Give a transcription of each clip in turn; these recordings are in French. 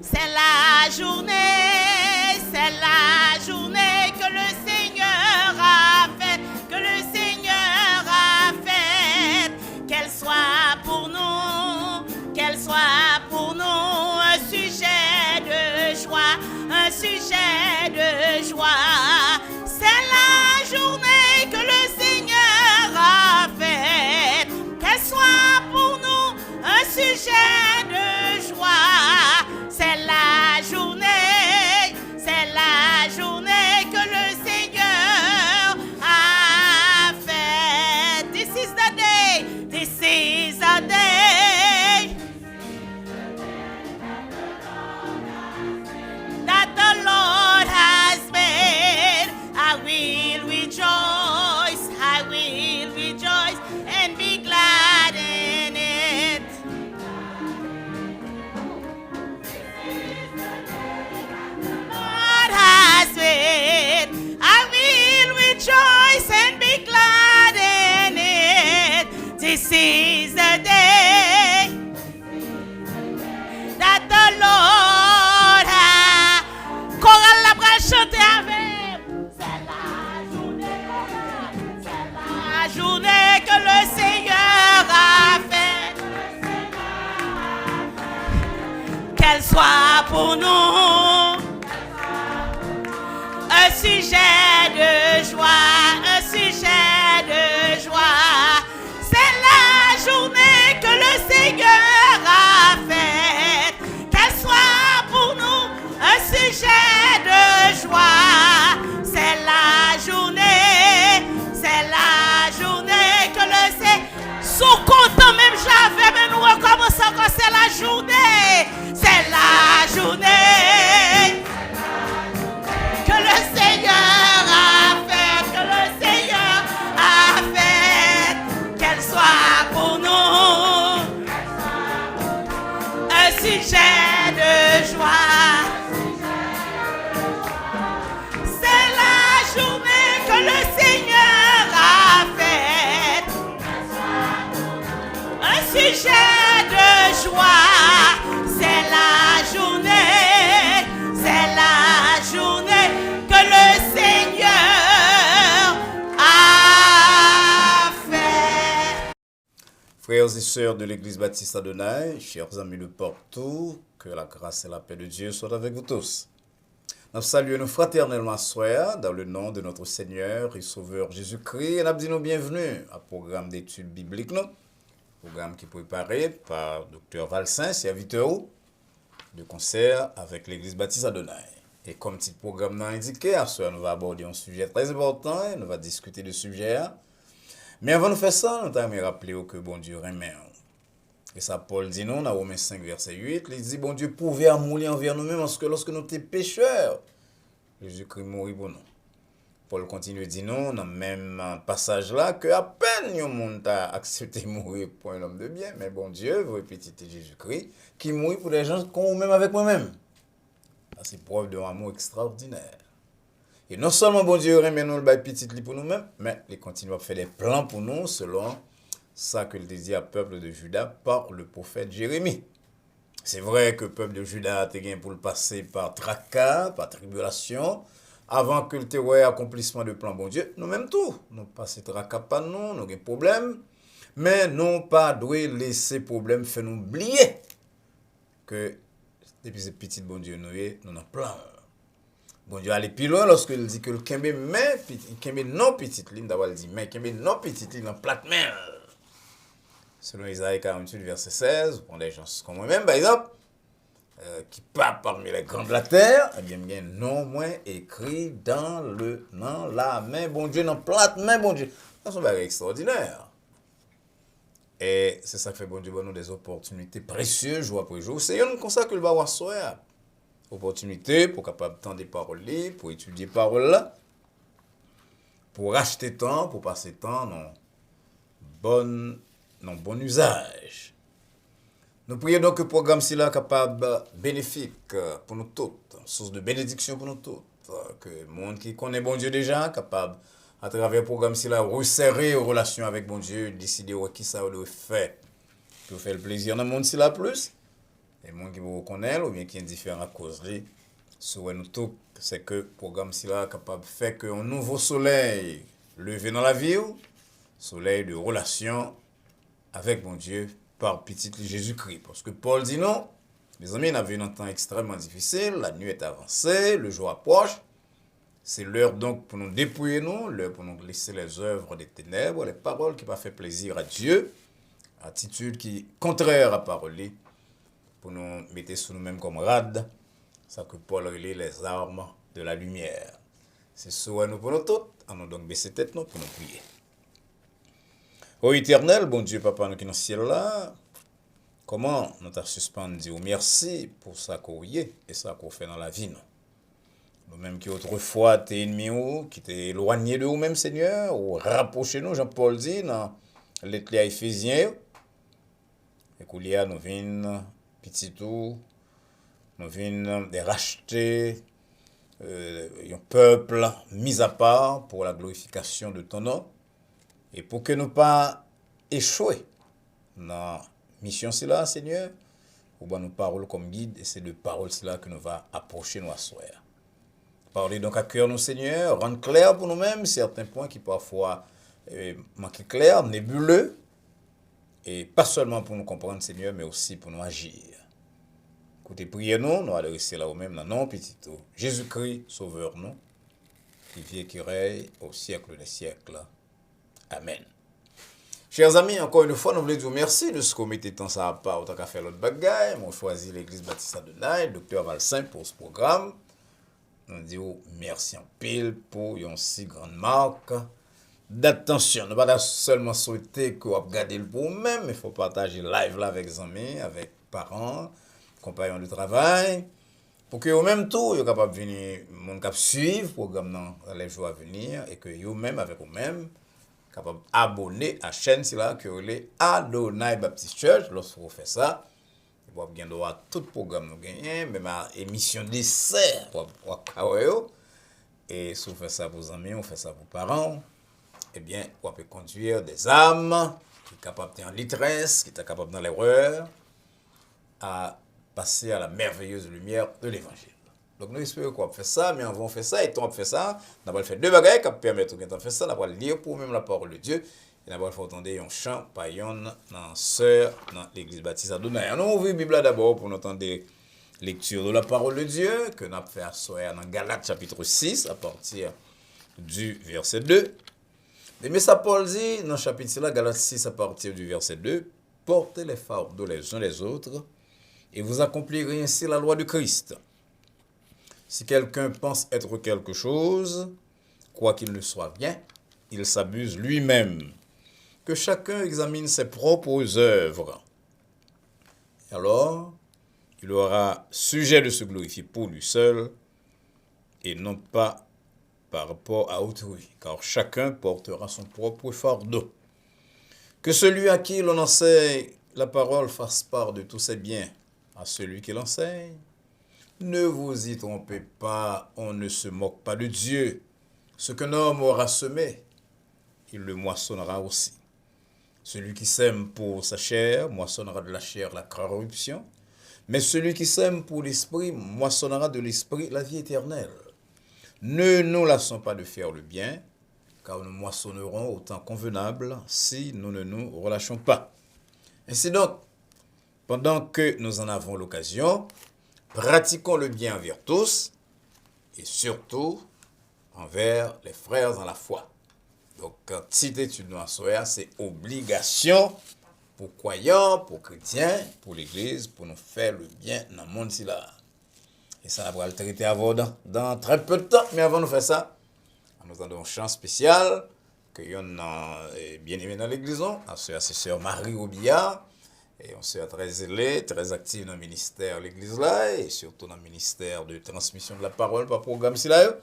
C'est la journée que le Seigneur a faite, que le Seigneur a faite. Qu'elle soit pour nous un sujet de joie, un sujet de joie. C'est la journée que le Seigneur a faite. Qu'elle soit pour nous un sujet de joie. C'est la journée que le Seigneur a faite. This is the day that the Lord has made. I will rejoice and be glad in it. Lord has made. I will rejoice and be glad in it. This is the day that the Lord has. Chorale la bras chanter avec. C'est la journée que le Seigneur a faite. Qu'elle soit pour nous un sujet de joie, un sujet de joie. C'est la journée que le Seigneur a faite. Qu'elle soit pour nous un sujet de joie. C'est la journée que le Seigneur. Sous content même j'avais, mais nous recommençons quand c'est la journée. C'est la journée que le Seigneur a fait, qu'elle soit pour nous un sujet de joie. C'est la journée que le Seigneur a faite, un sujet de joie. C'est la journée que le Seigneur a fait. Frères et sœurs de l'Église Baptiste Adonai, chers amis de partout, que la grâce et la paix de Dieu soient avec vous tous. Nous saluons fraternellement soir dans le nom de notre Seigneur et Sauveur Jésus-Christ et nous disons bienvenue à programme d'études bibliques, programme qui est préparé par Dr. Valsin, serviteur de concert avec l'Église Baptiste Adonai. Et comme petit programme l'a indiqué, à ce soir, nous allons aborder un sujet très important et nous allons discuter de ce sujet. Mais avant de faire ça, nous allons rappeler que bon Dieu remet. Et ça, Paul dit non, dans Romains 5, verset 8, il dit, bon Dieu pouvait amouler envers nous-mêmes parce que lorsque nous étions pécheurs, Jésus-Christ mourit pour nous. Paul continue de dire non, dans le même passage là, que à peine un monde a accepté de mourir pour un homme de bien, mais bon Dieu, vous répétez Jésus-Christ, qui mourit pour des gens comme même avec moi-même. C'est preuve d'un amour extraordinaire. Et non seulement bon Dieu remet nous le bail petit pour nous-mêmes, mais il continue à faire des plans pour nous selon ça que le désir peuple de Juda par le prophète Jérémie. C'est vrai que le peuple de Juda a été pour le passer par tracas, par tribulation, avant que le terroir accomplissement de plan bon Dieu. Nous-mêmes tout, nous passons tracas par nous avons des problèmes, mais non pas doit laisser problème faire nous oublier que depuis ce petit bon Dieu nous avons plein. Bon Dieu allait plus loin lorsqu'il dit que le kembe non petite ligne, d'abord il dit mais kembe non petite ligne en plate main. Selon Isaïe 48 verset 16, pour des gens comme moi-même par exemple, qui part parmi les grands de la terre, eh bien non moins écrit dans la main bon Dieu, dans plate main bon Dieu. C'est un bagage extraordinaire. Et c'est ça qui fait bon Dieu nous des opportunités précieuses jour après jour. C'est comme ça que le va soir. Opportunité pour capable tendre des paroles, pour étudier paroles là, pour acheter temps, pour passer temps non bon usage. Nous prions donc que le programme si là capable bénéfique pour nous toutes, source de bénédiction pour nous toutes, que le monde qui connaît bon Dieu déjà capable à travers le programme si là resserrer aux relations avec bon Dieu, décider qui ça doit faire pour faire le plaisir dans le monde si là plus. Les gens qui vous reconnaissent ou bien qui ont différentes causeries, sur nous tous, c'est que le programme est capable de faire qu'un nouveau soleil levé dans la vie, soleil de relation avec mon Dieu par petit Jésus-Christ. Parce que Paul dit non, mes amis, on a vu un temps extrêmement difficile, la nuit est avancée, le jour approche. C'est l'heure donc pour nous dépouiller nous, l'heure pour nous laisser les œuvres des ténèbres, les paroles qui ne font pas plaisir à Dieu, attitude qui est contraire à parole, pour nous mettre sur nous-mêmes comme rades, ça que Paul relie les armes de la lumière. C'est ça nous pour nous tous, allons donc baisser tête nous pour nous prier. Ô éternel, bon Dieu, Papa, nous qui dans le ciel là, comment nous t'a suspendu merci pour ça qu'on y est et ça qu'on fait dans la vie, nous. Nous-mêmes qui autrefois t'es ennemis, qui t'es éloigné de nous-mêmes, Seigneur, ou rapproché nous, Jean-Paul dit, dans l'Église à Éphésiens, et qu'on y a, nous venons, petit tout, nous venons de racheter un peuple mis à part pour la glorification de ton nom, et pour que nous pas échouer dans la mission là, Seigneur, ou bien nous parole comme guide, et c'est de paroles là que nous va approcher nous à soi. Parlez donc à cœur nous, Seigneur, rendre clair pour nous-mêmes certains points qui parfois manquent clairs, nébuleux, et pas seulement pour nous comprendre, Seigneur, mais aussi pour nous agir. Écoutez, priez-nous, nous allons rester là même dans non petit tout. Jésus-Christ, sauveur nous, qui vit et qui règne au siècle des siècles. Amen. Chers amis, encore une fois, nous voulons dire merci de ce qu'on mettait temps ça à part, autant qu'à faire l'autre bagaille. On choisit l'église Baptiste Adonai, Dr. Valsin pour ce programme. Nous disons merci en pile pour une si grande marque d'attention. Nous ne pas seulement souhaiter que vous regardez le pour vous-même, mais il faut partager live là avec les amis, avec parents, compagnons de travail, pour que vous-même tout, vous capable de venir, mon cap suivre le programme dans les jours à venir, et que vous-même, avec vous-même, capable d'abonner à la chaîne que vous voulez Adonai Baptist Church. Lorsque vous faites ça, vous avez bien droit à tout programme nous gagnons, même à émission dessert, et si vous faites ça pour vos amis, vous faites ça pour vos parents, eh bien, vous pouvez conduire des âmes qui sont capables d'être en détresse, qui sont capables dans l'erreur, à passer à la merveilleuse lumière de l'évangile. Donc nous espérons qu'on va faire ça, mais on va faire ça, et on va faire ça, on va faire deux bagages qui permettent de faire ça, on va lire pour même la parole de Dieu, et on va faire entendre un chant par une sœur dans l'église Baptiste Adonai. Nous ouvrons la Bible d'abord pour nous entendre des lectures de la parole de Dieu, que nous avons fait à soir dans Galates chapitre 6, à partir du verset 2. Mais ça Paul dit, dans le chapitre là, Galates 6, à partir du verset 2, portez les fardeaux les uns les autres, et vous accomplirez ainsi la loi de Christ. Si quelqu'un pense être quelque chose, quoi qu'il ne soit bien, il s'abuse lui-même. Que chacun examine ses propres œuvres. Alors, il aura sujet de se glorifier pour lui seul, et non pas par rapport à autrui, car chacun portera son propre fardeau. Que celui à qui l'on enseigne la parole fasse part de tous ses biens à celui qui l'enseigne. Ne vous y trompez pas, on ne se moque pas de Dieu. Ce qu'un homme aura semé, il le moissonnera aussi. Celui qui sème pour sa chair moissonnera de la chair la corruption, mais celui qui sème pour l'esprit moissonnera de l'esprit la vie éternelle. Ne nous lassons pas de faire le bien, car nous moissonnerons au temps convenable si nous ne nous relâchons pas. Ainsi donc, pendant que nous en avons l'occasion, pratiquons le bien envers tous, et surtout envers les frères dans la foi. Donc, si tu études dans la c'est obligation pour croyants, pour chrétiens, pour l'Église, pour nous faire le bien dans le monde là. Et ça va le traiter avant dans très peu de temps. Mais avant de faire ça, nous avons une chance spéciale que nous avons bien aimé dans l'Église. C'est sœur Marie Obillard. Et on s'est très zélé, très active dans le ministère de l'Église là, et surtout dans le ministère de transmission de la parole par programme si là.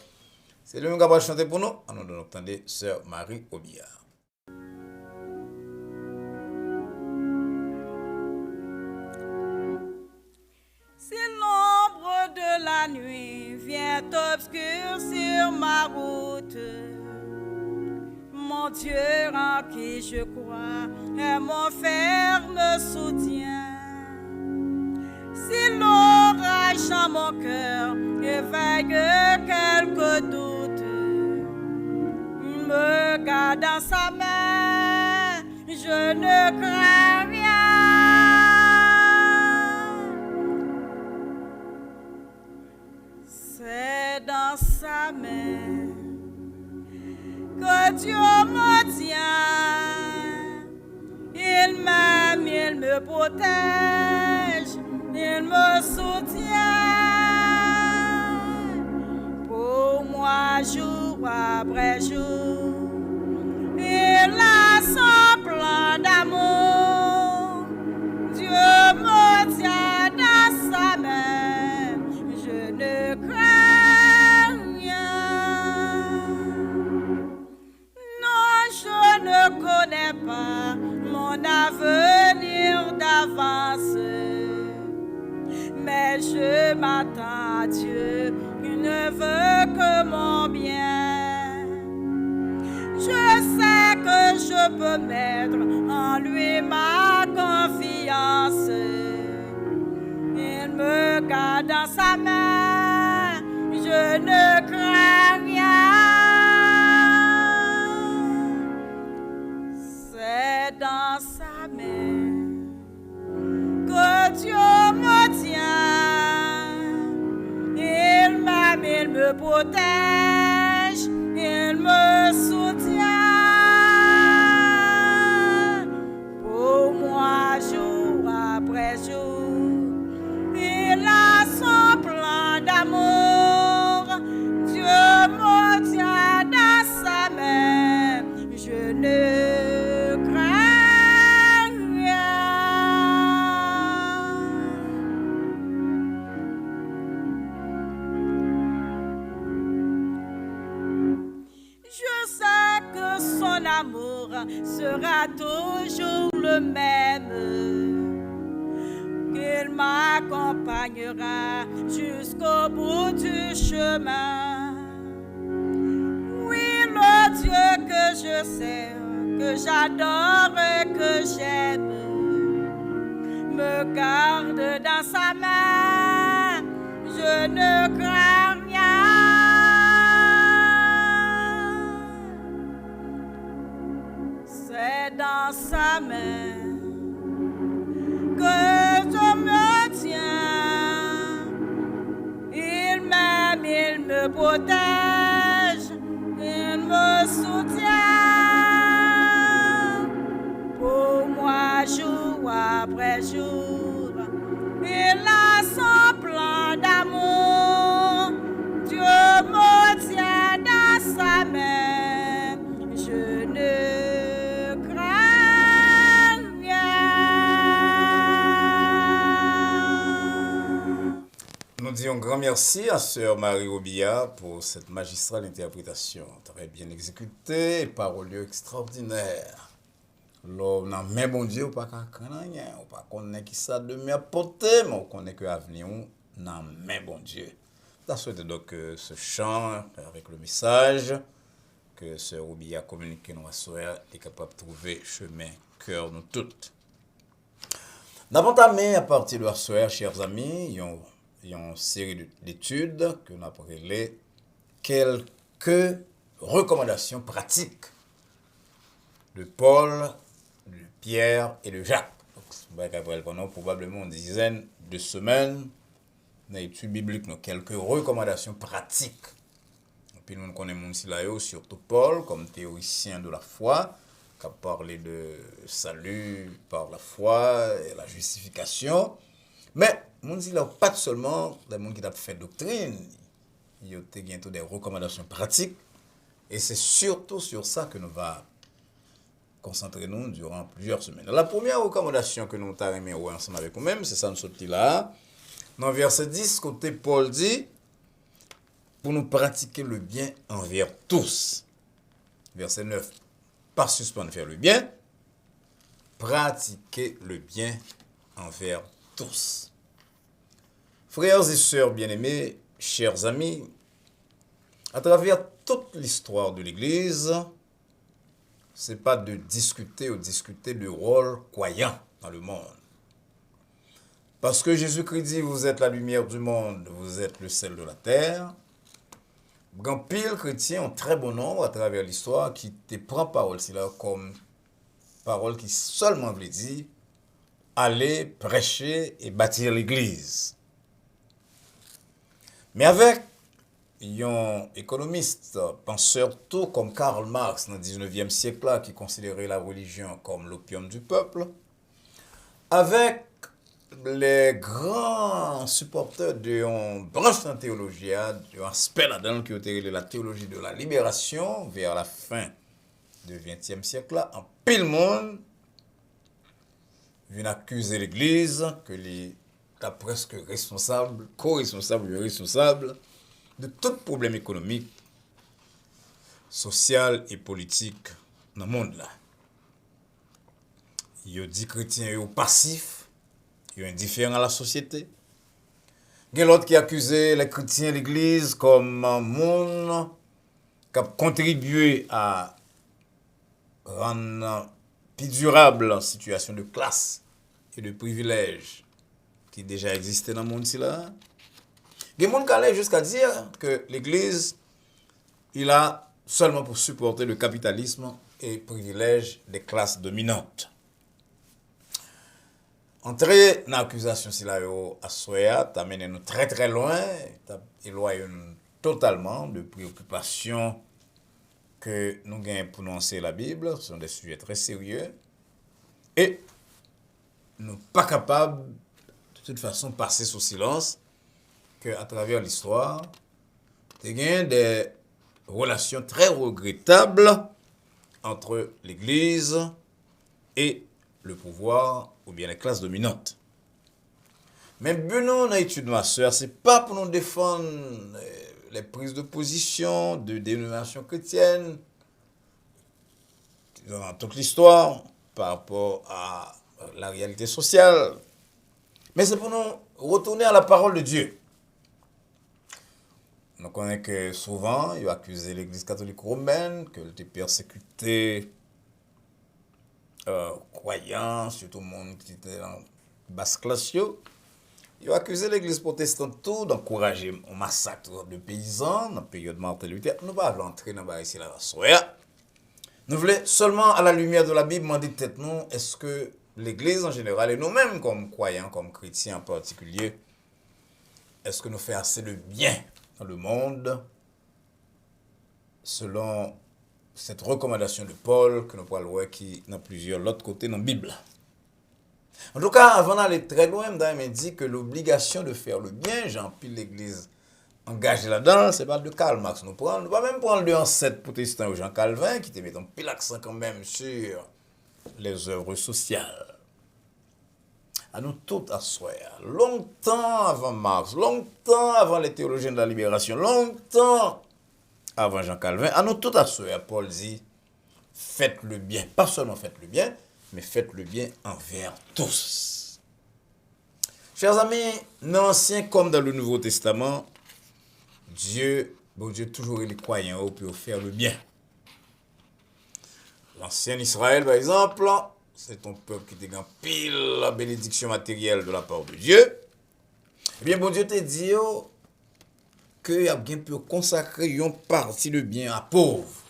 C'est lui qui va chanter pour nous. Nous allons entendre sœur Marie Obillard. Si l'ombre de la nuit vient obscurcir ma route, mon Dieu en qui je crois est mon ferme soutien. Si marche dans mon cœur, éveille quelques doutes. Il me garde dans sa main, je ne crains rien. C'est dans sa main que Dieu me tient. Il m'aime, il me protège, il me soutient. Pour moi, jour après jour, il a son plan d'amour. Dieu me tient dans sa main, je ne crains rien. Non, je ne connais pas mon avenir d'avance, mais je m'attends à Dieu, il ne veut que mon bien. Je sais que je peux mettre en lui ma confiance. Il me garde dans sa main, je ne crains rien. C'est dans sa main que Dieu me tient. Il m'aime, il me protège, il me soutient. Pour moi, jour après jour, il a son plan d'amour. Dieu me tient dans sa main, je ne crains rien. Je sais que son amour sera toujours le même, qu'il m'accompagnera jusqu'au bout du chemin. Oui, le Dieu que je sers, que j'adore et que j'aime, me garde dans sa main, je ne crains rien. C'est dans sa main que je me tiens. Il m'aime, il me protège, il me soutient. Pour moi, jour après jour, il a son plan d'amour. Dieu me tient dans sa main, je ne Nous disons grand merci à Sœur Marie Robillard pour cette magistrale interprétation, très bien exécutée, parolier extraordinaire. L'homme n'a même bon Dieu, pas qu'à rien, ou pas qu'on ait qui ça de mieux apporter, mais on connaît que l'avenir n'a même bon Dieu. Je souhaite donc ce chant avec le message que Sœur Robillard communique nous à Sœur est capable de trouver chemin, cœur, nous toutes. Nous avons entamé à partir de la Sœur, chers amis, il y a une série d'études que nous avons appelées quelques recommandations pratiques de Paul, de Pierre et de Jacques. Donc, pendant probablement une dizaine de semaines, dans l'étude biblique, nous avons quelques recommandations pratiques. Et puis nous connaissons surtout Paul comme théoricien de la foi, qui a parlé de salut par la foi et la justification. Mais mon dit là pas seulement des gens qui ont fait doctrine, il y a bientôt des recommandations pratiques et c'est surtout sur ça que nous va concentrer nous durant plusieurs semaines. La première recommandation que nous avons ensemble avec nous-mêmes, c'est ça nous sorti là. Dans verset 10, côté Paul dit pour nous pratiquer le bien envers tous. Verset 9, pas suspendre faire le bien, pratiquer le bien envers tous. Frères et sœurs bien-aimés, chers amis, à travers toute l'histoire de l'Église, ce n'est pas de discuter ou discuter du rôle croyant dans le monde. Parce que Jésus-Christ dit, vous êtes la lumière du monde, vous êtes le sel de la terre. Grand pile chrétien, un très bon nombre à travers l'histoire, qui te prend parole là comme parole qui seulement veut dire aller prêcher et bâtir l'église. Mais avec un économiste, penseur tout comme Karl Marx dans le 19e siècle là, qui considérait la religion comme l'opium du peuple, avec les grands supporters d'une branche de théologie, d'un aspect là-dedans qui était la théologie de la libération vers la fin du XXe siècle là, en pile monde vient accuser l'Église que les presque responsable, co-responsable, responsable de tout problème économique, social et politique dans le monde là. Il dit chrétien est passif, il est indifférent à la société. Il y a l'autre qui accusait les chrétiens de l'Église comme un monde qui a contribué à rendre plus durable la situation de classe et de privilèges qui déjà existait dans le monde là. Il y a des gens qui allaient jusqu'à dire que l'Église, il a seulement pour supporter le capitalisme et privilèges des classes dominantes. Entrer dans l'accusation à Soya, t'as mené nous très très loin, t'as éloigné totalement de préoccupations que nous gagnons pour nous enseigner la Bible. Ce sont des sujets très sérieux. Et nous pas capables, de toute façon, de passer sous silence qu'à travers l'histoire, il y a des relations très regrettables entre l'Église et le pouvoir ou bien les classes dominantes. Mais but nous, dans l'étude, ma soeur, ce n'est pas pour nous défendre les prises de position de dénomination chrétienne dans toute l'histoire par rapport à la réalité sociale. Mais c'est pour nous retourner à la parole de Dieu. On connaît que souvent, il a accusé l'Église catholique romaine, qu'elle était persécutée, croyants, surtout le monde qui était en basse classe. Il a accusé l'Église protestante tout d'encourager un massacre de paysans dans la période de Martin Luther. Nous ne pouvons pas entrer dans ici la soya. Nous voulons seulement, à la lumière de la Bible, demander peut-être nous, est-ce que l'Église en général, et nous-mêmes comme croyants, comme chrétiens en particulier, est-ce que nous faisons assez de bien dans le monde selon cette recommandation de Paul que nous parlons voir qui dans plusieurs l'autre côté dans la Bible. En tout cas, avant d'aller très loin, il m'a dit que l'obligation de faire le bien, Jean-Pile l'Église engagée là-dedans, c'est pas de Karl Marx. Nous ne pas même prendre le ancêtre protestant ou Jean Calvin qui te met un pile accent quand même sur les œuvres sociales. À nous tous à soi, longtemps avant Marx, longtemps avant les théologiens de la libération, longtemps avant Jean Calvin, à nous tous à soi, Paul dit, faites le bien. Pas seulement faites le bien, mais faites le bien envers tous. Chers amis, dans l'Ancien comme dans le Nouveau Testament, Dieu toujours est les croyants pour faire le bien. L'ancien Israël, par exemple, c'est un peuple qui était en pile la bénédiction matérielle de la part de Dieu. Eh bien, bon Dieu te dit qu'il a bien pu consacrer une partie de bien à pauvres.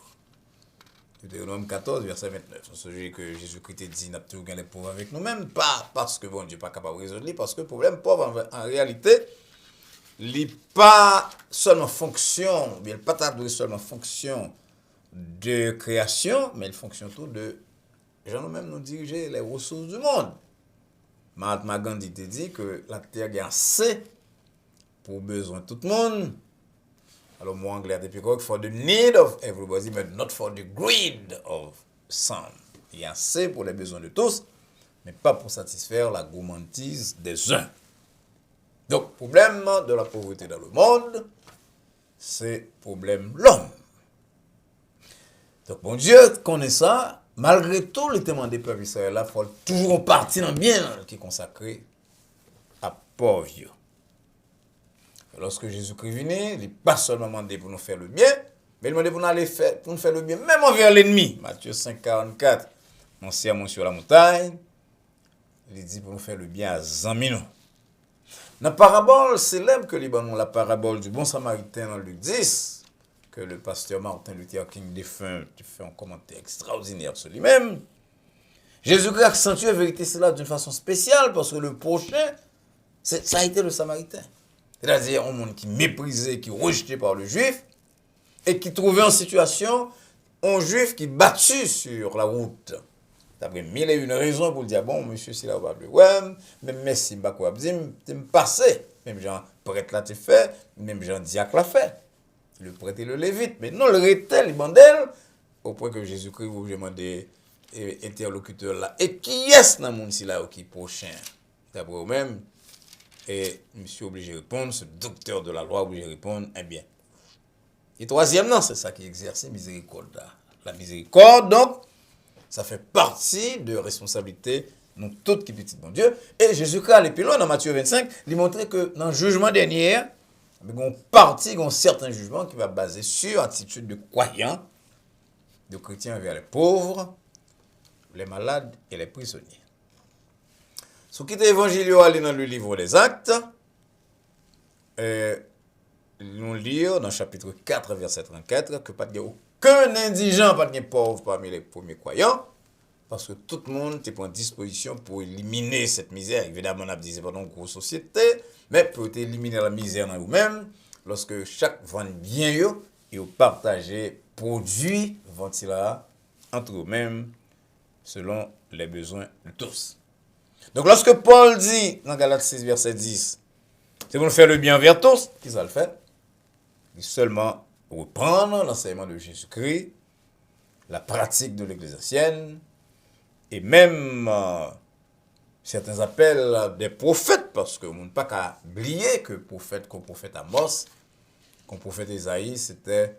Deutéronome 14, verset 29. C'est ce sujet que Jésus-Christ te dit, n'a pas toujours les pauvres avec nous-mêmes, pas parce que bon Dieu n'est pas capable de résoudre, parce que le problème pauvre, en réalité, il n'est pas seulement fonction, il n'est pas seulement fonction de création, mais il fonctionne tout de gens nous-mêmes nous diriger les ressources du monde. Mahatma Gandhi te dit que la terre a assez pour besoin de tout le monde. Alors, moi, anglais, depuis quoi, for the need of everybody, but not for the greed of some. Il y a assez pour les besoins de tous, mais pas pour satisfaire la gourmandise des uns. Donc, problème de la pauvreté dans le monde, c'est problème de l'homme. Donc, bon Dieu connaît ça. Malgré tout, le témoin des peuples israéliens, il faut toujours partir dans bien qui est consacré à pauvre. Lorsque Jésus-Christ venait, il n'est pas seulement demandé pour nous faire le bien, mais il demandé pour nous faire le bien, même envers l'ennemi. Matthieu 5, 44, mon sermon sur la montagne, il dit pour nous faire le bien à Zamino. Dans la parabole célèbre que nous la parabole du bon samaritain dans Luc 10, que le pasteur Martin Luther King défunt fait un commentaire extraordinaire sur lui-même, Jésus-Christ accentue la vérité cela d'une façon spéciale parce que le prochain, ça a été le samaritain. C'est-à-dire un monde qui méprisé, qui rejeté par le juif et qui trouvait en situation un juif qui battu sur la route. D'après mille et une raisons pour dire, bon, monsieur, si là, va ouais, même merci, m'a quoi, me passé. Même Jean prêtre l'a fait, même Jean diacre l'a fait. Le prêtre et le lévite. Mais non, le rétel, il bandel, au point que Jésus-Christ vous demandé interlocuteur là. Et qui est-ce dans le monde là qui est prochain? D'après vous-même, et monsieur obligé de répondre, ce docteur de la loi obligé de répondre, eh bien. Et troisième, non, c'est ça qui exerce miséricorde. La miséricorde, donc, ça fait partie de responsabilité, nous toutes qui petits bon Dieu. Et Jésus-Christ, allait plus loin dans Matthieu 25, il montrait que dans le jugement dernier, il y a un certain jugement qui va baser sur l'attitude de croyants, de chrétiens envers les pauvres, les malades et les prisonniers. Ce qui est évangile dans le livre des Actes, nous lisons dans le chapitre 4, verset 34, que pas de aucun indigent, pas de pauvre parmi les premiers croyants, parce que tout le monde est en disposition pour éliminer cette misère. Évidemment, on a dit que ce n'est pas une grosse société, mais pour éliminer la misère dans vous-même, lorsque chaque vend bien, et partager produits ventilats entre eux-mêmes, selon les besoins de tous. Donc, lorsque Paul dit, dans Galates 6, verset 10, c'est pour nous faire le bien envers tous, qui ça le fait? Il seulement reprendre l'enseignement de Jésus-Christ, la pratique de l'Église ancienne, et même certains appellent des prophètes, parce que on n'a pas qu'à oublier que qu'un prophète Amos, qu'un prophète Isaïe, c'était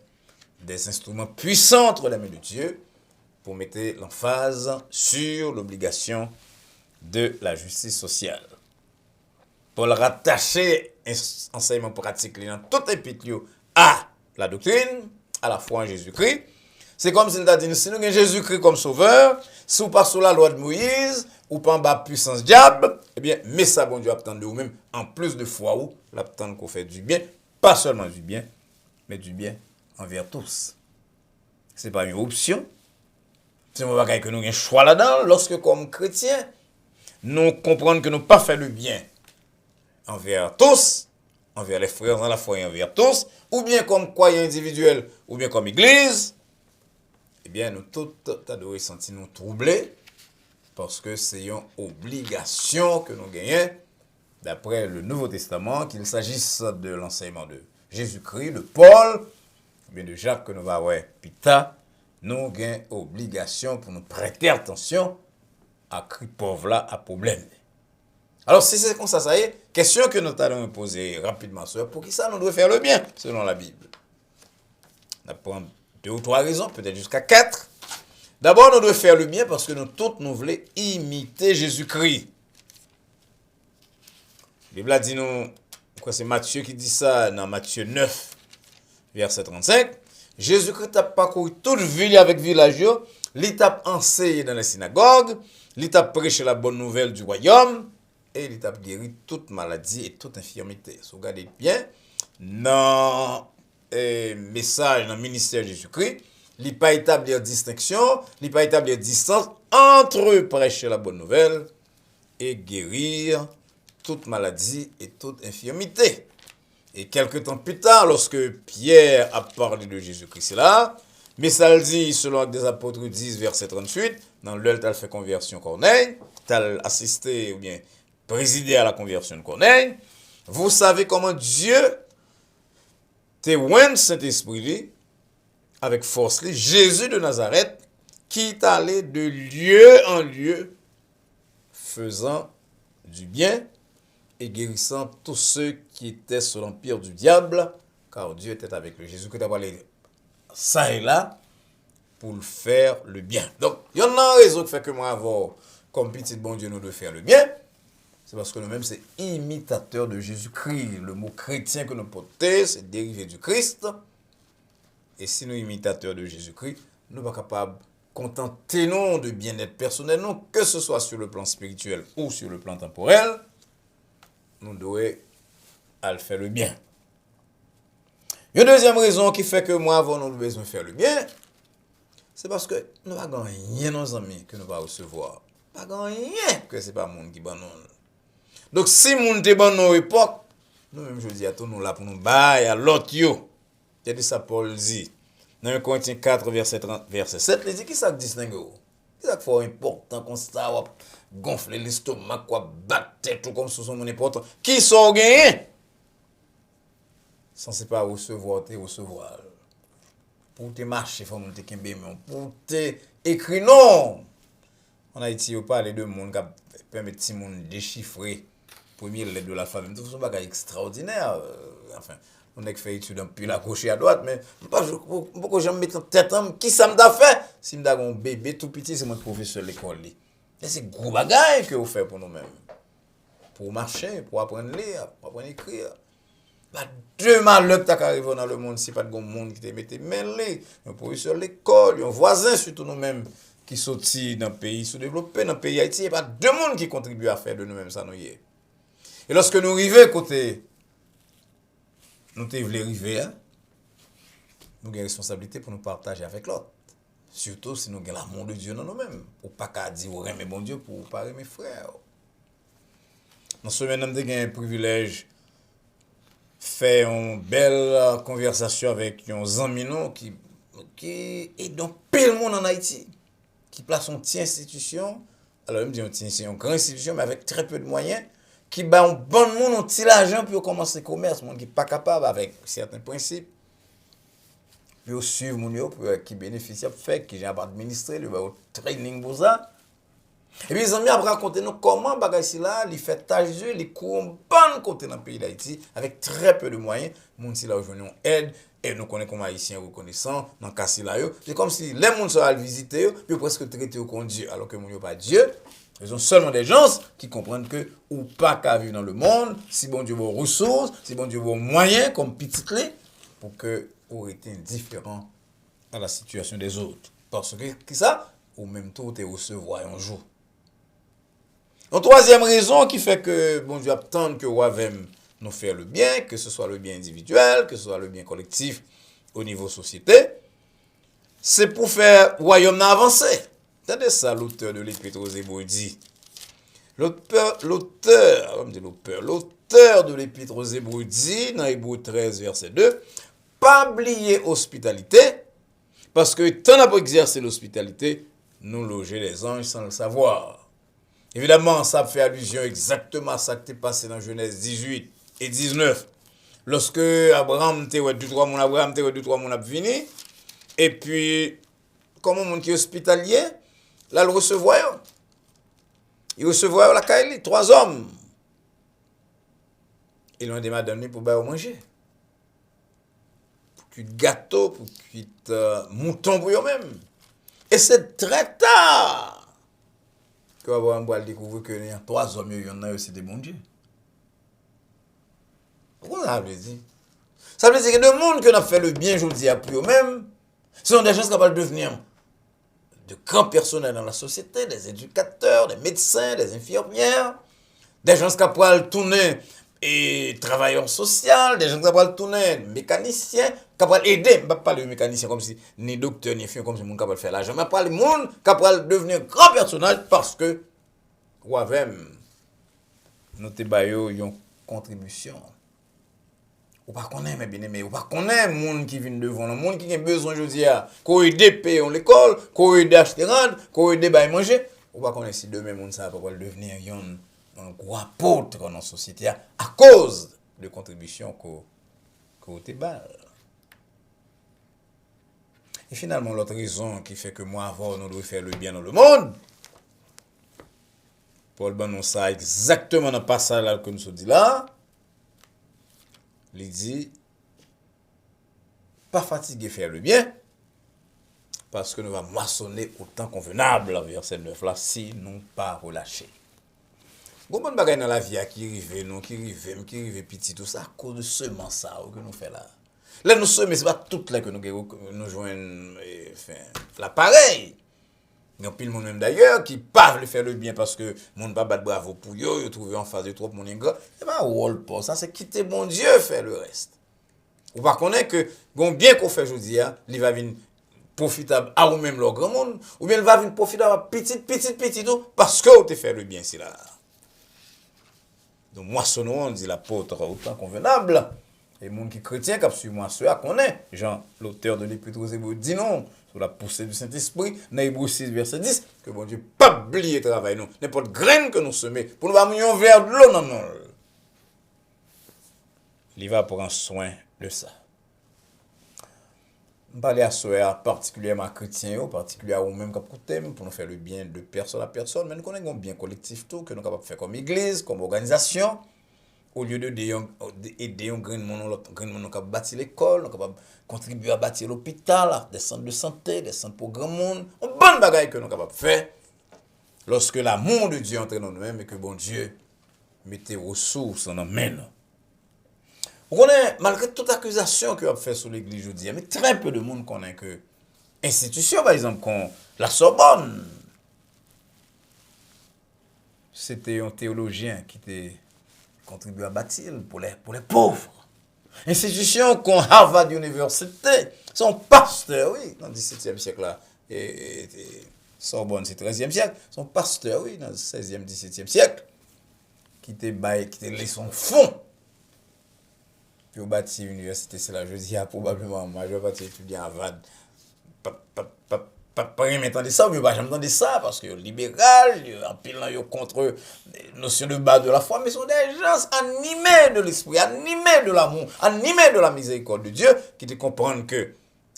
des instruments puissants entre les mains de Dieu pour mettre l'emphase sur l'obligation de la justice sociale. Pour le rattacher enseignement pratique dans tout épître à la doctrine, à la foi en Jésus-Christ. C'est comme s'il a dit, si nous avons Jésus-Christ comme sauveur, si vous pas sous la loi de Moïse, ou pas en bas puissance diable, eh bien, mais ça, bon Dieu, attend de vous-même, en plus de foi où, l'attend qu'on fait du bien, pas seulement du bien, mais du bien envers tous. Ce n'est pas une option. C'est un bagage que nous avons un choix là-dedans, lorsque comme chrétiens, nous comprenons que nous pas fait le bien envers tous, envers les frères dans la foi et envers tous, ou bien comme croyants individuels, ou bien comme église, eh bien, nous tous, devons sentir nous troublés, parce que c'est une obligation que nous gagnons, d'après le Nouveau Testament, qu'il s'agisse de l'enseignement de Jésus-Christ, de Paul, ou bien de Jacques que nous va voir plus tard, nous avons obligation pour nous prêter attention à cri pauvre là, à problème. Alors, si c'est comme ça y est, question que nous allons poser rapidement, pour qui ça nous doit faire le bien, selon la Bible. On apprend 2 ou 3 raisons, peut-être jusqu'à 4. D'abord, nous devons faire le bien parce que nous tous, nous voulons imiter Jésus-Christ. La Bible a dit nous, c'est Matthieu qui dit ça dans Matthieu 9, verset 35. Jésus-Christ a parcouru toute ville avec village, il a enseigné dans les synagogues, il a prêché la bonne nouvelle du royaume, et il a guéri toute maladie et toute infirmité. Si vous regardez bien, dans le message, dans le ministère de Jésus-Christ, il n'a pas établi distinction, il n'a pas établi distance entre prêcher la bonne nouvelle et guérir toute maladie et toute infirmité. Et quelques temps plus tard, lorsque Pierre a parlé de Jésus-Christ là, mais ça le dit, selon Actes des Apôtres 10, verset 38, dans lequel tu as fait conversion Corneille, tu as assisté ou bien présidé à la conversion de Corneille, vous savez comment Dieu t'a oint Saint-Esprit avec force, Jésus de Nazareth, qui est allé de lieu en lieu, faisant du bien et guérissant tous ceux qui étaient sous l'empire du diable, car Dieu était avec lui. Jésus qui t'a parlé ça et là pour le faire le bien. Donc, il y en a un raison qui fait que moi avoir comme petit bon Dieu nous de faire le bien. C'est parce que nous-mêmes, c'est imitateurs de Jésus-Christ. Le mot chrétien que nous portons, c'est dérivé du Christ. Et si nous sommes imitateurs de Jésus-Christ, nous ne sommes pas capables de contenter nous de bien-être personnel, non, que ce soit sur le plan spirituel ou sur le plan temporel. Nous devons à faire le bien. Une deuxième raison qui fait que moi, avant, nous besoin de faire le bien, c'est parce que nous n'avons rien dans nos amis que nous va recevoir. Pas rien que ce n'est pas le monde qui ban nous. Donc, si nous te ban nos époques, nous-mêmes, je dis à tout, nous là pour nous bailler à l'autre yo. C'est de ça Paul dit. Dans 1 Corinthiens 4, verset 7, il dit qui ça distingue? Qui ça fait important comme ça, gonfler l'estomac, battre tête, tout comme si son important. Qui sont gagné? Sans pas recevoir, te recevoir. Pour te marcher, il faut monter qu'un bébé. Pour te écrire, non. En Haïti, on parle de monde qui permet de monde déchiffrer premier lettre de l'alphabet. Tout ça, c'est extraordinaire. Enfin, on a fait étude puis la gauche et à droite, mais pourquoi je me mets en tête, qui ça me fait? Si je un bébé tout petit, c'est mon professeur de l'école. C'est gros bagaille que vous faites pour nous-mêmes. Pour marcher, pour apprendre à lire, pour apprendre à écrire. Pas deux malheurs qui arrivent dans le monde, si pas de monde qui te mette mêlé, un professeur de l'école, un voisin, surtout nous-mêmes, qui sortit dans le pays sous-développé, dans le pays Haïti, il n'y a pas deux monde qui contribuent à faire de nous-mêmes ça. Et lorsque nous arrivons côté, nous voulons arriver, nous avons une responsabilité pour nous partager avec l'autre. Surtout si nous avons l'amour de Dieu dans nous-mêmes. Pour ne pas dire, mais bon Dieu, pour ne pas mes frères. Dans ce moment, nous avons un privilège fait une belle conversation avec un ami qui est dans pile monde en Haïti, qui place une petite institution, alors je me dis une grande institution, mais avec très peu de moyens, qui bat un bon monde, un petit argent pour commencer le commerce, monde qui n'est pas capable avec certains principes, pour suivre mon yo, qui bénéficie, fait, qui j'ai administré, le training pour ça. Et puis, les amis ont raconté nous comment bagay là, il fait tâche de il court un bon côté dans le pays d'Haïti avec très peu de moyens. Moun si là aujourd'hui on aide et nous connaissons comme haïtiens reconnaissants dans cas là yo. C'est comme si les moun sont à visiter puis presque traiter comme Dieu alors que moun yo pas Dieu. Ils sont seulement des gens qui comprennent que ou pas qu'à vivre dans le monde, si bon Dieu vos ressources, si bon Dieu vos moyens comme petit clé pour que vous êtes indifférent à la situation des autres. Parce que qui ça ou même tout te recevoir un jour. Une troisième raison qui fait que bon Dieu attend que Wavem nous faire le bien, que ce soit le bien individuel, que ce soit le bien collectif au niveau société, c'est pour faire royaume avancer. Attendez ça, l'auteur de l'Épître aux Hébreux dit. L'auteur de l'Épître aux Hébreux dit, dans Hébreux 13, verset 2, pas oublier hospitalité, parce que tant n'a pas exercé l'hospitalité, nous loger les anges sans le savoir. Évidemment, ça fait allusion exactement à ça qui est passé dans Genèse 18 et 19. Lorsque Abraham était deux, trois moun a fini, et puis, comme un monde qui est hospitalier, là, le recevoir. Il recevoir la caille, 3 hommes. Ils ont des madames pour manger. Pour cuire gâteau, pour cuire mouton pour eux-mêmes. Et c'est très tard que Abraham va découvrir que y a 3 hommes, il y en a aussi des bons dieux. Pourquoi ça veut dire? Ça veut dire que le monde qui a fait le bien, je vous dis, pour eux-mêmes, ce sont des gens capables de devenir de grands personnels dans la société, des éducateurs, des médecins, des infirmières, des gens capables de tourner et travailleurs sociaux, des gens capables de tourner mécaniciens, capables d'aider, je ne parle pas de mécaniciens comme si, ni docteurs, ni infirmiers comme si les gens capables de faire l'argent, mais parle de monde capable de devenir grand personnage parce que, Wavem, nous te baillons une contribution. Ou pas connaître mes bien-aimés, ou pas connaître les gens qui viennent devant, le monde qui a besoin aujourd'hui, qu'on aide payer l'école, qu'on aide acheter rendre, qu'on aide bailler manger. Ou pas connaître si demain monde ça va devenir un gros apôtre dans la société à cause de contributions qu'on te balle. Et finalement, l'autre raison qui fait que moi, avant, nous devons faire le bien dans le monde, Paul ben nous ça exactement dans le passage là que nous dit là, il dit, pas fatigué faire le bien, parce que nous allons moissonner autant convenable, verset 9 là, si nous pas relâcher. Beaucoup de bagages dans la vie qui arrivent petit, tout ça, à cause de semence ça que nous faisons là. Là, nous sommes, mais ce n'est pas tout là que nous joignons l'appareil. Il y a pile monde même d'ailleurs qui pas veut faire le bien parce que monde pas battre bravo pour eux, ils trouvent en face de trop mon ingrat. C'est pas rôle pas ça, c'est quitter bon Dieu faire le reste. Ou pas connaître que bon bien qu'on fait aujourd'hui, il va venir profitable à ou même le grand monde ou bien il va venir profitable à petit tout parce que vous te fait le bien c'est là. Donc moissonnons, on dit l'apôtre autant convenable. Et les gens qui chrétiens qui suivent moissonneur connaît. Jean, l'auteur de l'Épître aux Hébreux dit non, sous la poussée du Saint-Esprit, dans Hébreux 6 verset 10, que bon Dieu pas oublier travail nous, n'importe graine que nous semons pour nous amener un verre de l'eau non non. Il va prendre soin de ça. Je parle à soi particulièrement chrétiens, particulièrement ou même qui pour nous faire le bien de personne à personne, mais nous connaissons un bien collectif tout que nous sommes capables de faire comme église, comme organisation, au lieu de aider un grand monde qui bâtir l'école, nous sommes capables de contribuer à bâtir l'hôpital, des centres de santé, des centres pour grand monde, un bon bagage que nous sommes capables de faire lorsque l'amour de Dieu entre nous-mêmes et que bon Dieu mette ressources en amène. Vous connaissez, malgré toute accusation que vous fait sur l'église aujourd'hui, mais très peu de monde connaît que institution, par exemple, comme la Sorbonne, c'était un théologien qui était contribué à bâtir pour les pauvres. Institution comme Harvard University, son pasteur, oui, dans le XVIIe siècle là, et Sorbonne, c'est le XIIIe siècle, son pasteur, oui, dans le XVIe, XVIIe siècle, qui était laissé son fonds. Puis au bâti l'université, c'est là, je dis, probablement, moi, je vais pas étudier à Harvard. Pas m'entendre ça, mais pas jamais entendre ça, parce que libéral, en pilant contre la notion de bas de la foi, mais sont des gens animés de l'esprit, animés de l'amour, animés de la miséricorde de Dieu, qui te comprennent que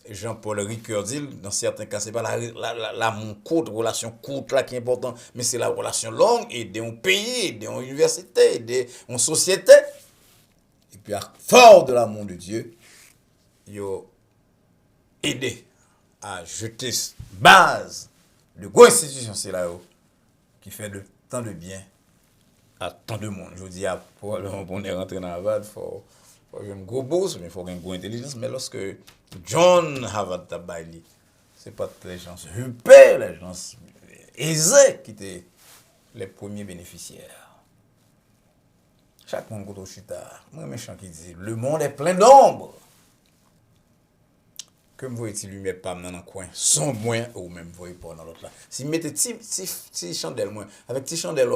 Jean-Paul Ricoeur dit, dans certains cas, c'est pas l'amour courte, relation courte là qui est important, mais c'est la relation longue, aider un pays, aider une université, aider une société. Et puis, à fort de l'amour de Dieu, il a aidé à jeter base de grosses institutions, c'est là qui fait de tant de bien à tant de monde. Je dis, pour on est rentré dans Harvard, il faut avoir une grosse bourse, mais il faut avoir une grosse intelligence. Mais lorsque John Harvard Tabaili, ce n'est pas les gens huppés, les gens aisés qui étaient les premiers bénéficiaires. Chaque monde qui est un méchant qui dit, le monde est plein d'ombre. Que me voyez-il lumière pas dans un coin, sans moins ou même voyez pas dans l'autre là. Si vous mettez petit chandelle moins, avec petit chandelle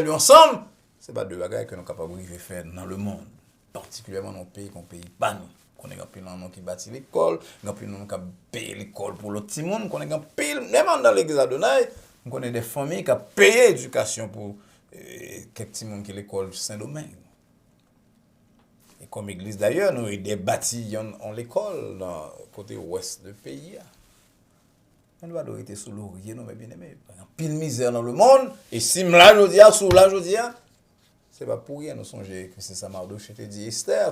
ensemble, c'est pas deux bagages que nous sommes capables de faire dans le monde, particulièrement dans nos pays qu'on paye pas nous. Qu'on est en pile dans qui bâtit l'école, on pile nous qui paye l'école pour le petit monde, qu'on est en pile même dans l'église Adonai, on connaît des familles qui payé l'éducation pour quelques petits monde qui l'école Saint-Domingue. Et comme église d'ailleurs, nous avons des bâtis en l'école, dans le côté ouest du pays. On va être sous l'oreiller, nous, mes bien-aimés. Il y a pile misère dans le monde. Et si là, je dis, sous là, je dis, c'est pas pour rien, nous songez que c'est ça, Mardochée te dit, Esther.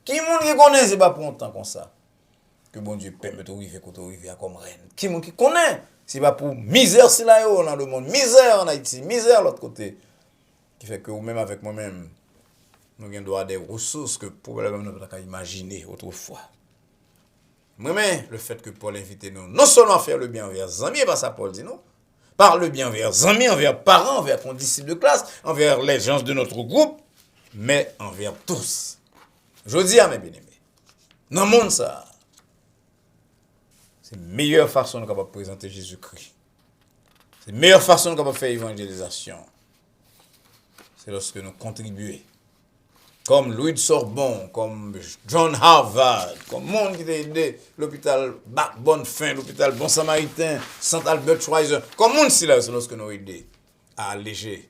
Qui monde qui connaît, c'est pas pour longtemps comme ça. Que bon Dieu permet de vivre quand on vivre comme reine. Qui monde qui connaît, c'est pas pour misère, c'est là, dans le monde. Misère en Haïti, misère de l'autre côté. Qui fait que, ou même avec moi-même, nous avons droit à des ressources que probablement nous n'avons pas imaginé autrefois. Mais le fait que Paul invite nous, non seulement à faire le bien envers les amis, pas ça Paul dit non, par le bien envers les amis, envers parents, envers nos disciples de classe, envers les gens de notre groupe, mais envers tous. Je dis à mes bien-aimés, dans le monde ça, c'est la meilleure façon de présenter Jésus-Christ. C'est la meilleure façon de faire évangélisation. C'est lorsque nous contribuons. Comme Louis de Sorbonne, comme John Harvard, comme monde qui a aidé l'hôpital Bonnefin, l'hôpital Bon Samaritain, Saint Albert Schweitzer, comme monde si là, lorsque nous aidé à alléger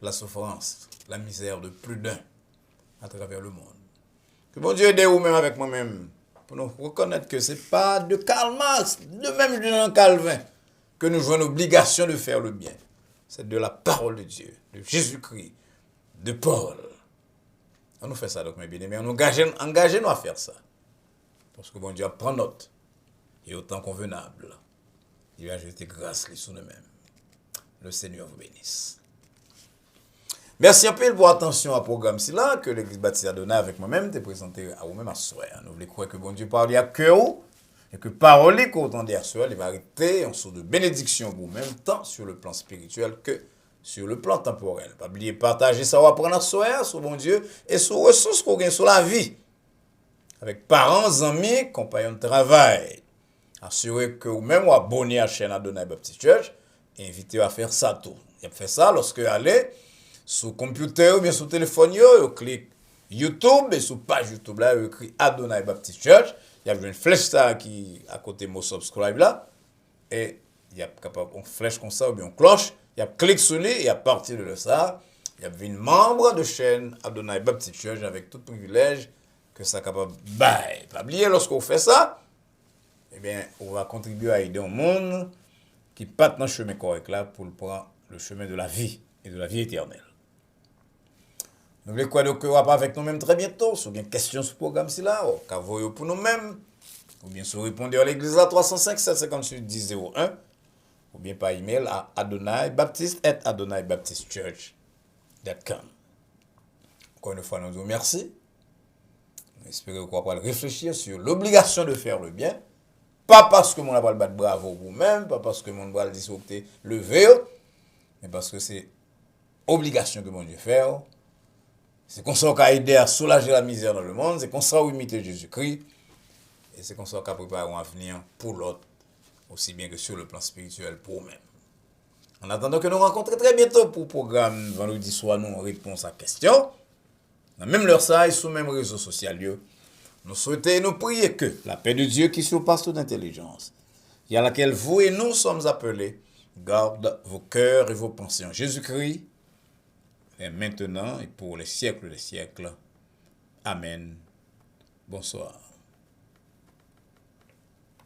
la souffrance, la misère de plus d'un à travers le monde. Que bon Dieu aide ou même avec moi-même pour nous reconnaître que ce n'est pas de Karl Marx, de même de Jean Calvin, que nous jouons l'obligation de faire le bien. C'est de la parole de Dieu, de Jésus-Christ, de Paul. On nous fait ça, donc, mes bien-aimés. On engagez-nous à faire ça. Parce que bon Dieu prend note. Et autant convenable. Il va jeter grâce sur nous-mêmes. Le Seigneur vous bénisse. Merci un peu pour attention à programme là que l'Église baptiste Adonai avec moi-même t'ai présenté à vous-même à soir. Nous voulons croire que bon Dieu parle à cœur. et que parole qu'on entend dire il va arrêter en sorte de bénédiction pour même tant sur le plan spirituel que sur le plan temporel. Pas oublier partager ça ou apprendre sur bon Dieu et sur ressources qu'on gagne sur la vie. Avec parents, amis, compagnons de travail. Assurez que vous même vous abonnez à la chaîne Adonai Baptist Church et invitez à faire ça tout. Et fait ça lorsque vous allez sur computer ou bien sur téléphone, vous cliquez YouTube et sur page YouTube là, vous écrit Adonai Baptist Church. Il y a une flèche là qui à côté de mon subscribe là et il y a une flèche comme ça ou bien une cloche. Il y a clic sur lui et à partir de ça, il y a une membre de chaîne Adonai Baptist Church avec tout privilège que ça capable bailler. Pas oublier lorsqu'on fait ça, eh bien, on va contribuer à aider un monde qui part dans le chemin correct là pour prendre le chemin de la vie et de la vie éternelle. N'oubliez quoi donc on va pas avec nous-mêmes très bientôt. Si vous avez une question sur ce programme-ci là, vous pour nous-mêmes, ou bien sur répondre à l'église à 305 758 1001, ou bien par email à adonaibaptist@adonaibaptistchurch.com. Encore une fois, nous vous remercions. J'espère qu'on va réfléchir sur l'obligation de faire le bien. Pas parce que mon va le battre bravo pour vous-même, pas parce que mon va le dire le verre, mais parce que c'est obligation que mon Dieu fait. C'est qu'on soit qu'à aider à soulager la misère dans le monde, c'est qu'on soit imiter Jésus-Christ, et c'est qu'on soit qu'à préparer un avenir pour l'autre, aussi bien que sur le plan spirituel pour nous-mêmes. En attendant que nous rencontrions très bientôt pour le programme vendredi soir, nous réponse à questions. Dans même l'heure ça et sur le même réseau social, nous souhaitons et nous prions que la paix de Dieu qui surpasse toute intelligence, et à laquelle vous et nous sommes appelés, garde vos cœurs et vos pensées en Jésus-Christ, et maintenant et pour les siècles des siècles. Amen. Bonsoir.